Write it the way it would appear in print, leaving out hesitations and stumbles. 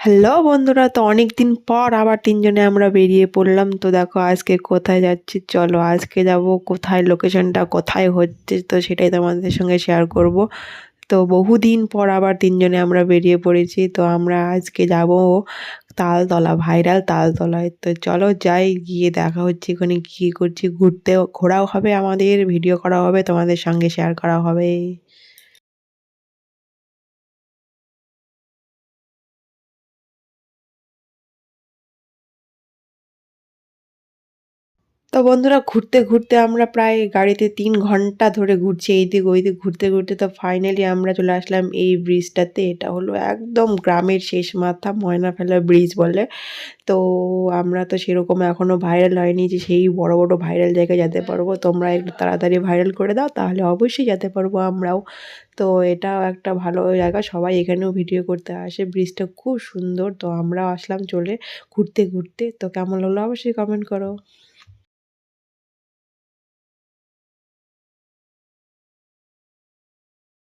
Hello বন্ধুরা, তো অনেকদিন পর আবার তিনজনে আমরা বেরিয়ে পড়লাম। তো দেখো আজকে কোথায় যাচ্ছি, চলো আজকে যাব কোথায়, লোকেশনটা কোথায় হচ্ছে তো সেটাই তোমাদের সঙ্গে শেয়ার করব। তো বহুদিন পর আবার তিনজনে আমরা বেরিয়ে পড়েছি। তো আমরা আজকে যাব তালতলা, ভাইরাল তালতলায়। তো চলো যাই, গিয়ে দেখা হচ্ছে ওখানে কী করছি, ঘোরাও হবে, আমাদের ভিডিও করা হবে, তোমাদের সঙ্গে শেয়ার করা হবে। তো বন্ধুরা, ঘুরতে ঘুরতে আমরা প্রায় গাড়িতে ৩ ঘন্টা ধরে ঘুরছি এইদিক ওইদিক, ঘুরতে ঘুরতে তো ফাইনালি আমরা চলে আসলাম এই ব্রিজটাতে। এটা হলো একদম গ্রামের শেষ মাথা, ময়নাফেলা ব্রিজ বলে। তো আমরা তো সেরকম এখনও ভাইরাল হয়নি যে সেই বড় বড় ভাইরাল জায়গায় যেতে পারবো। তোমরা একটু তাড়াতাড়ি ভাইরাল করে দাও, তাহলে অবশ্যই যেতে পারবো আমরাও। তো এটাও একটা ভালো জায়গা, সবাই এখানেও ভিডিও করতে আসে। ব্রিজটা খুব সুন্দর। তো আমরাও আসলাম চলে ঘুরতে ঘুরতে। তো কেমন হলো অবশ্যই কমেন্ট করো।